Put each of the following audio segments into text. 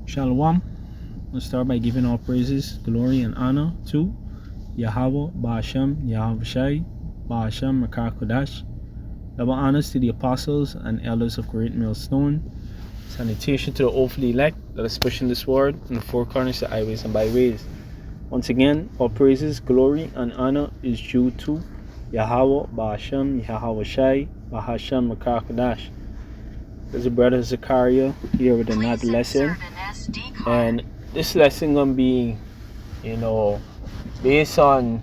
Shalom. Let's start by giving all praises, glory, and honor to Yahweh, Ba'ashem, Yahweh Shai, Ba'ashem, Makar Kodash. Double honors to the apostles and elders of Great Millstone. Salutation to the hopefully elect that is pushing this word in the four corners of highways and byways. Once again, all praises, glory, and honor is due to Yahweh, Ba'ashem, Yahweh Shai, Ba'ashem, Makar Kodash. There's a brother Zachariah here with another lesson. And this lesson gonna be, based on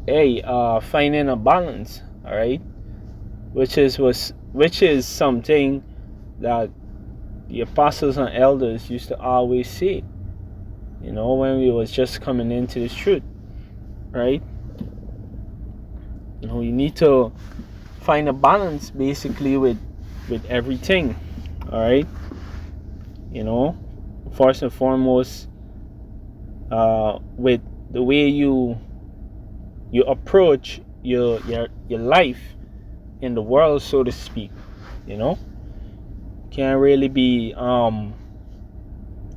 finding a balance, all right, which is something that the apostles and elders used to always say, when we was just coming into this truth, right? You need to find a balance basically with everything, all right? First and foremost, with the way you approach your life in the world, so to speak. Can't really be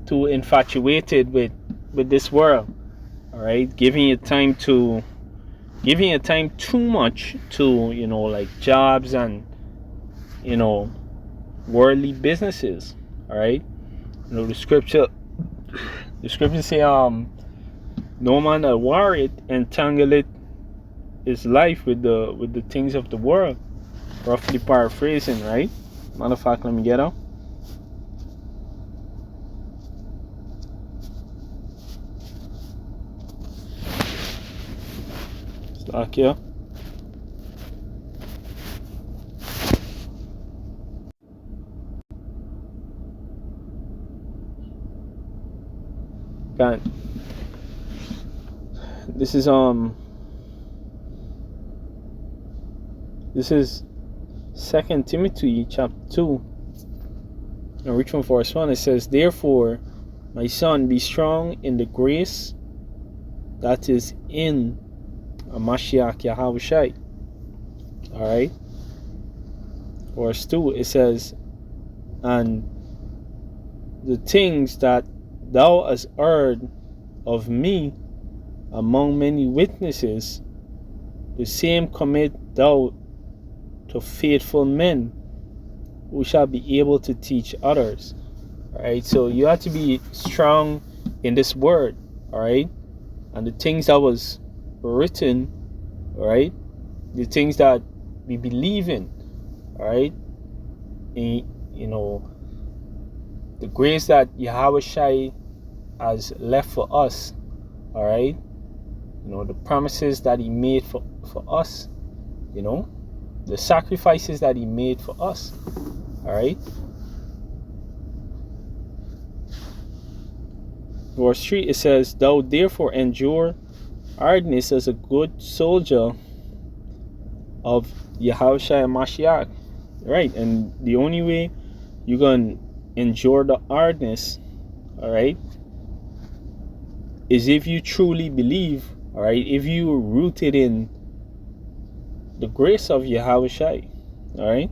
too infatuated with this world, all right? Giving your time too much to like jobs and worldly businesses, all right? The scripture say, no man that worrieth entangleth his life with the things of the world. Roughly paraphrasing, right? Matter of fact, let me get out. Stuck here. Got it. This is 2 Timothy chapter 2. Now reach from verse 1. It says, therefore, my son, be strong in the grace that is in Mashiach Yahweh Shai. Alright. Verse 2, it says, and the things that thou hast heard of me among many witnesses, the same commit thou to faithful men who shall be able to teach others. All right, so you have to be strong in this word, all right, and the things that was written, all right, the things that we believe in, all right, and, the grace that Yahweh Shai has left for us, all right, the promises that he made for us, the sacrifices that he made for us, all right. Verse 3, it says, thou therefore endure hardness as a good soldier of Yahweh Shai and Mashiach, right? And the only way you're going to endure the hardness, all right, is if you truly believe, all right, if you are rooted in the grace of Yahweh Shai, all right,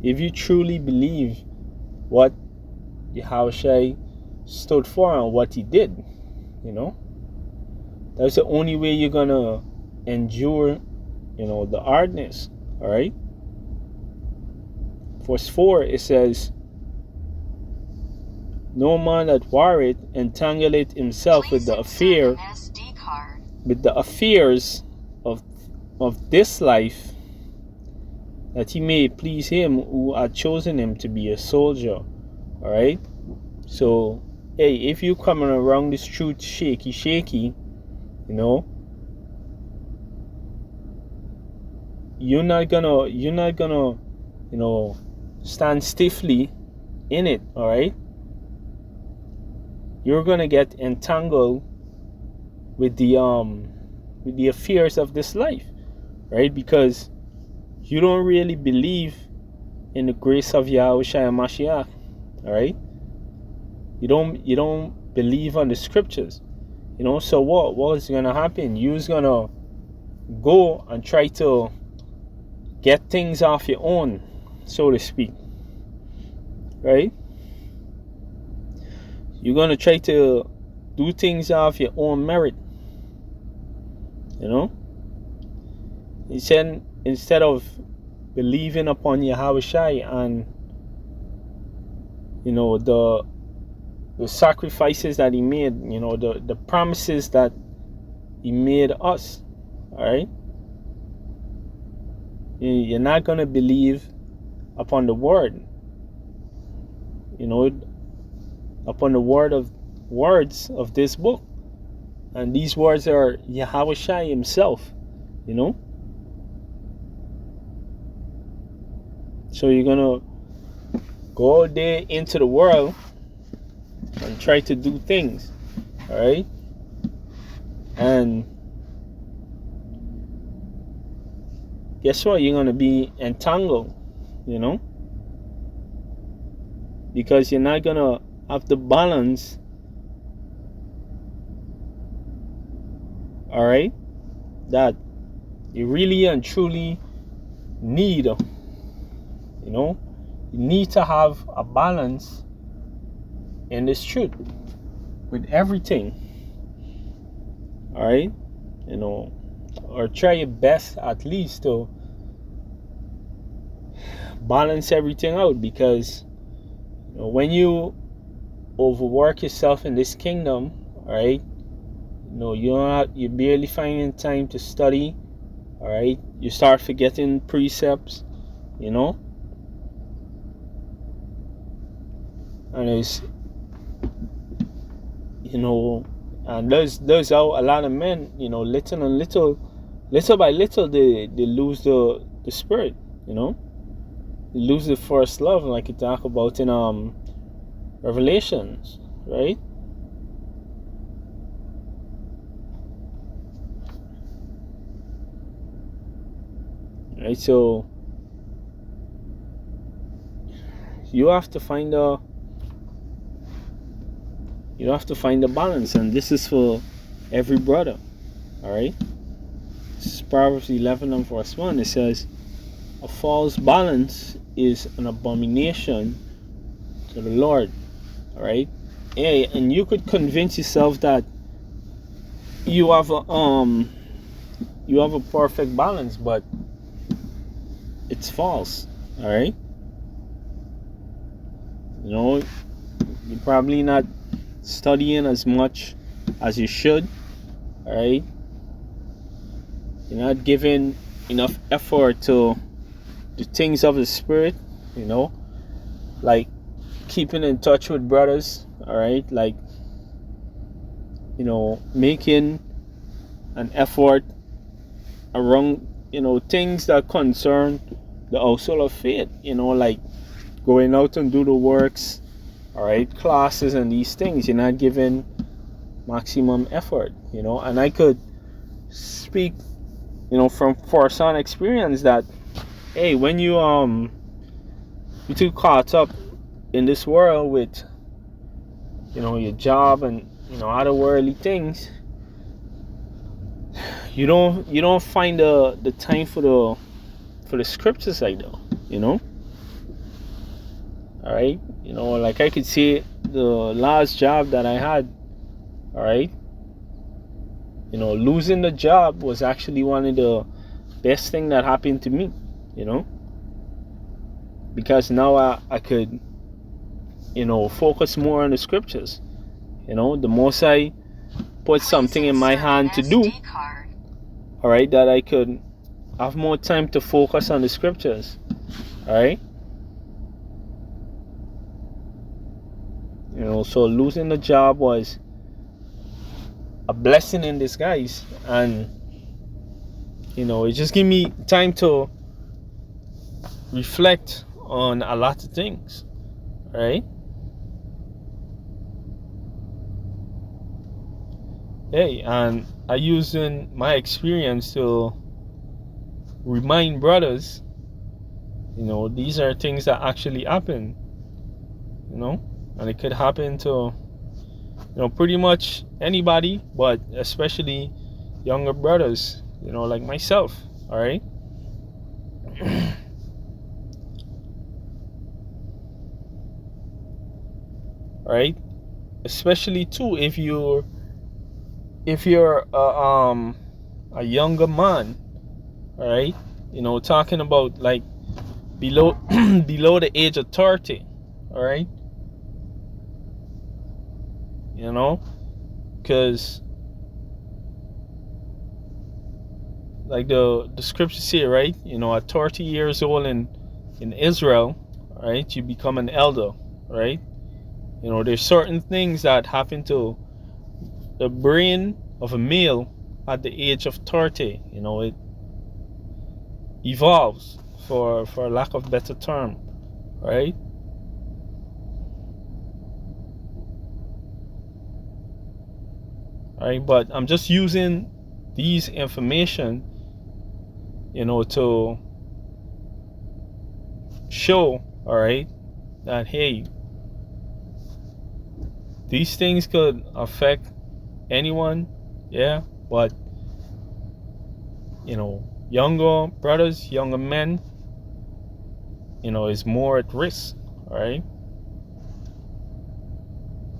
if you truly believe what Yahweh Shai stood for and what he did, that's the only way you're gonna endure, the hardness, all right. Verse 4, it says, no man that worrieth entangleth himself with the affairs of this life, that he may please him who had chosen him to be a soldier. All right. So, hey, if you coming around this truth shaky, you're not gonna stand stiffly in it. All right. You're gonna get entangled with the affairs of this life, right? Because you don't really believe in the grace of Yahweh Shai and Mashiach, all right? You don't believe on the scriptures, So what is gonna happen? You're gonna go and try to get things off your own, so to speak, right? You're gonna try to do things off your own merit. You know? He said instead of believing upon Yahweh Shai and the sacrifices that he made, the promises that he made us. Alright? You're not gonna believe upon the word. Upon the words of this book. And these words are Yahweh Shai himself. So you're gonna go out there into the world and try to do things. Alright? And guess what? You're gonna be entangled, because you're not gonna have the balance, alright, that you really and truly need. You need to have a balance in this truth with everything. Alright? Or try your best at least to balance everything out, because when you overwork yourself in this kingdom, alright, you're barely finding time to study. Alright, you start forgetting precepts, and it's and there's a lot of men, little by little they lose the spirit, they lose the first love, like you talk about in Revelations, right? Right, so you have to find a balance, and this is for every brother. Alright? This is Proverbs 11 and verse 1. It says, a false balance is an abomination to the Lord. Alright? Yeah, and you could convince yourself that you have a perfect balance, but it's false. Alright? You're probably not studying as much as you should. Alright? You're not giving enough effort to the things of the spirit, like keeping in touch with brothers, alright, like making an effort around things that concern the household of faith, like going out and do the works, alright, classes and these things. You're not giving maximum effort, and I could speak from first-hand experience that, hey, when you too caught up in this world with your job and other worldly things, you don't find the time for the scriptures like that, alright. Like I could say the last job that I had, alright, losing the job was actually one of the best thing that happened to me, because now I could focus more on the scriptures. The most I put something in my hand to do, alright, that I could have more time to focus on the scriptures. Alright? So losing the job was a blessing in disguise, and it just gave me time to reflect on a lot of things, right? Hey, and I using my experience to remind brothers, these are things that actually happen, and it could happen to pretty much anybody, but especially younger brothers, like myself. All right. All right. especially too if you're a younger man, all right, talking about like below below the age of 30, all right, because like the scriptures say, right, at 30 years old in Israel, right, you become an elder, right. There's certain things that happen to the brain of a male at the age of 30. It evolves, for lack of better term, right. All right, but I'm just using these information, to show, all right, that hey, these things could affect anyone, yeah, but younger brothers, younger men, is more at risk, all right.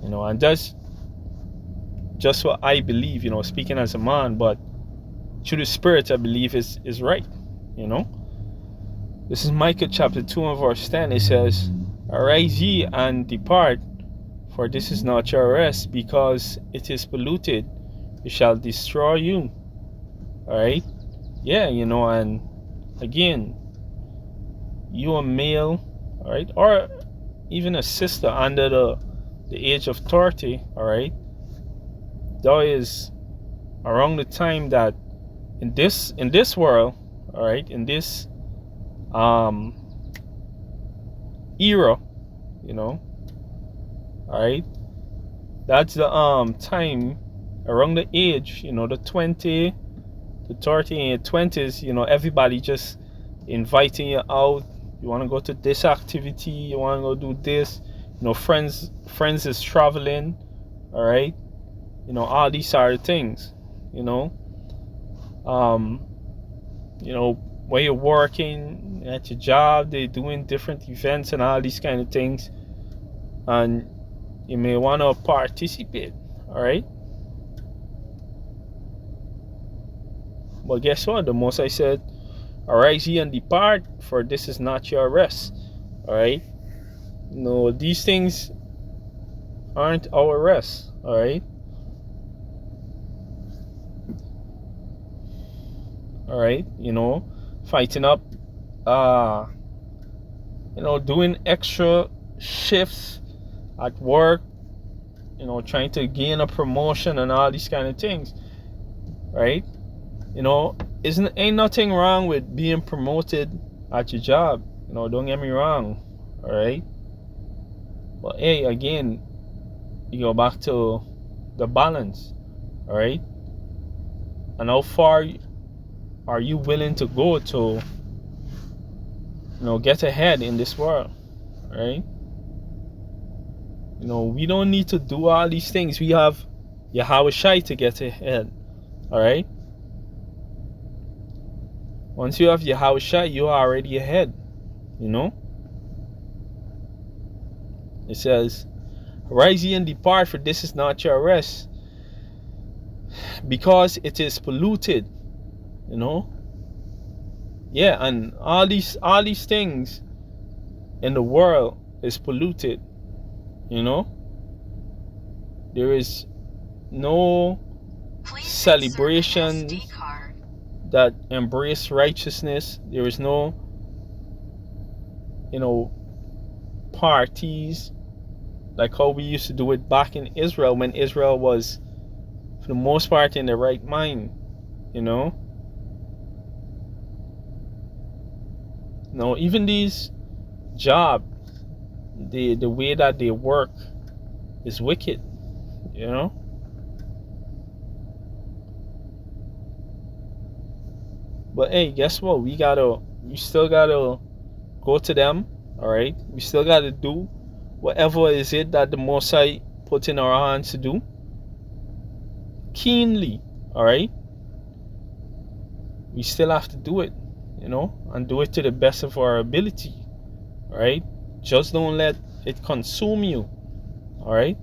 And that's just what I believe, speaking as a man, but through the Spirit, I believe is right, This is Micah chapter 2 and verse 10. It says, "Arise ye and depart, for this is not your rest, because it is polluted. It shall destroy you." All right? Yeah, and again, you a male, all right, or even a sister under the age of 30, all right, that is around the time that in this world, all right, in this era, all right, that's the time around the age, the 20, the 30 and 20s, everybody just inviting you out. You want to go to this activity, you want to go do this, friends is traveling, all right, all these are the things, where you're working at your job, they're doing different events and all these kind of things, and you may want to participate, all right. But guess what? The Most High said, "Arise ye and depart, for this is not your rest." All right. These things aren't our rest. All right. All right. Fighting up, doing extra shifts at work, trying to gain a promotion and all these kind of things, right? Ain't nothing wrong with being promoted at your job. Don't get me wrong, all right. But hey, again, you go back to the balance, all right. And how far are you willing to go to, get ahead in this world, all right? We don't need to do all these things. We have Yahweh Shai to get ahead, all right? Once you have Yahweh Shai, you are already ahead, It says, "Rise ye and depart, for this is not your rest, because it is polluted." Yeah, and all these things in the world is polluted. There is no celebration that embrace righteousness. There is no parties like how we used to do it back in Israel, when Israel was for the most part in the right mind. Even these jobs, the way that they work is wicked, But hey, guess what? We still gotta go to them, all right? We still gotta do whatever is it that the Most High put in our hands to do keenly, all right? We still have to do it, and do it to the best of our ability, all right? Just don't let it consume you, all right?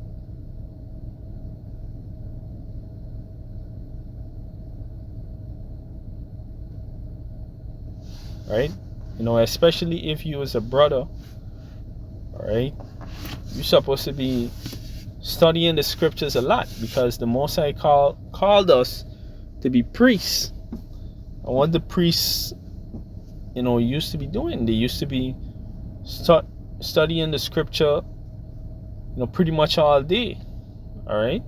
right? Especially if you as a brother, all right, you're supposed to be studying the scriptures a lot, because the Most High called us to be priests. And what the priests, used to be doing, they used to be studying the scripture, pretty much all day, all right?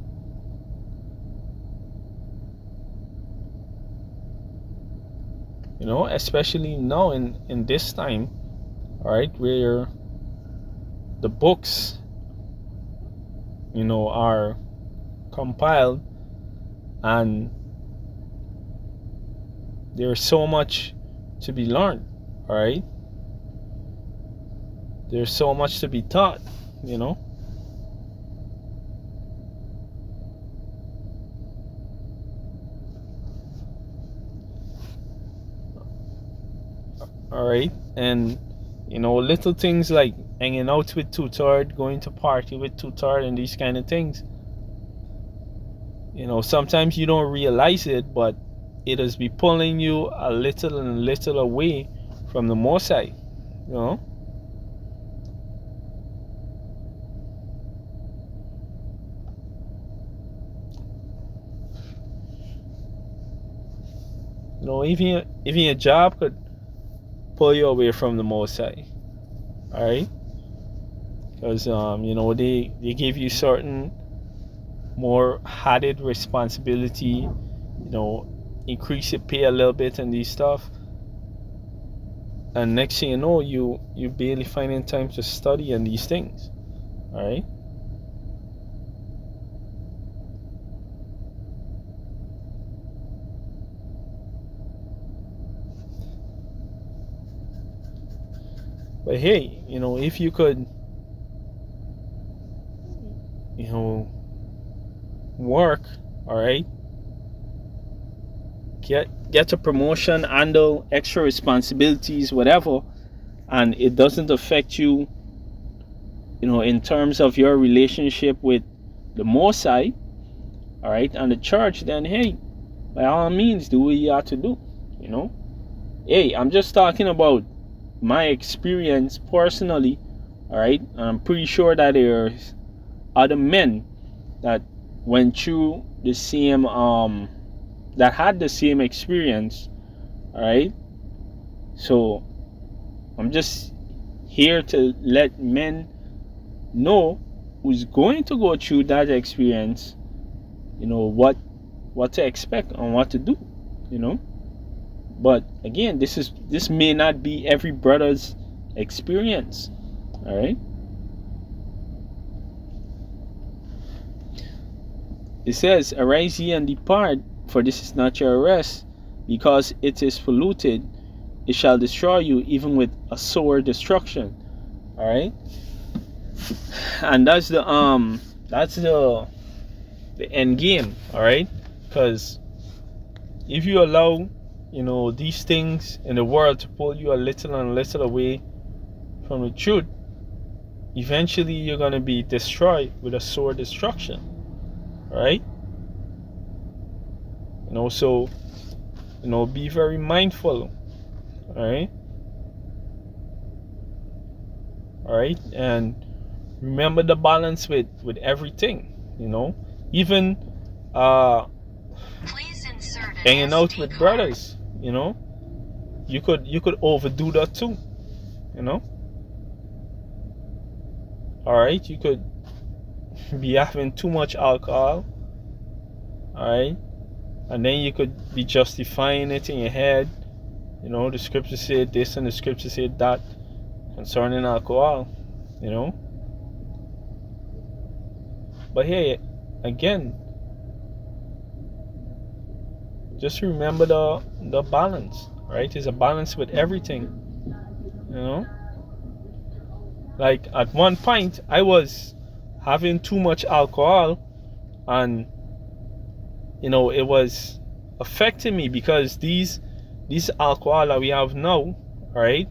Especially now in this time, all right, where the books, are compiled, and there's so much to be learned, all right? There's so much to be taught, all right? And little things like hanging out with Tutard, going to party with Tutard, and these kind of things, sometimes you don't realize it, but it is be pulling you a little and a little away from the Most High, even your job could pull you away from the Most High, all right? Because they give you certain more added responsibility, increase your pay a little bit and these stuff, and next thing you know, you barely finding time to study and these things, all right? But hey, if you could, work, all right, get a promotion, handle extra responsibilities, whatever, and it doesn't affect you, in terms of your relationship with the Most High, all right, and the church, then hey, by all means, do what you have to do, Hey, I'm just talking about my experience personally, all right? I'm pretty sure that there's other men that went through the same that had the same experience, all right? So I'm just here to let men know who's going to go through that experience, what to expect and what to do, But again, this may not be every brother's experience, all right? It says, "Arise ye and depart, for this is not your rest, because it is polluted. It shall destroy you, even with a sore destruction." All right, and that's the end game. All right, because if you allow these things in the world to pull you a little and a little away from the truth, eventually you're going to be destroyed with a sore destruction, right? So be very mindful, all right, and remember the balance with everything, even hanging out with brothers, you could overdo that too, all right. You could be having too much alcohol, all right, and then you could be justifying it in your head, the scripture said this and the scripture said that concerning alcohol, but hey, again, just remember the balance, right? There's a balance with everything, like at one point I was having too much alcohol, and it was affecting me, because these alcohol that we have now, right,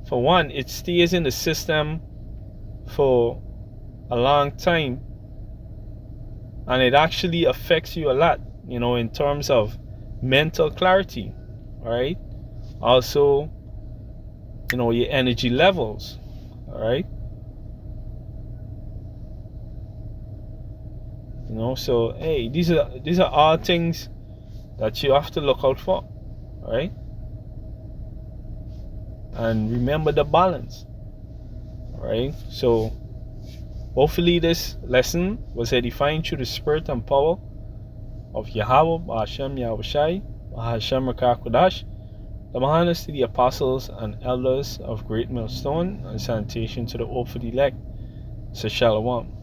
for one, it stays in the system for a long time, and it actually affects you a lot, in terms of mental clarity, all right? Also, your energy levels. All right. So hey, these are all things that you have to look out for. All right. And remember the balance. All right. So hopefully this lesson was edifying through the spirit and power of Yahweh, Hashem Yahushai, Hashem Rakakodash, the Mahanas to the apostles and elders of Great Millstone, and sanitation to the hope for the elect. So Shalom.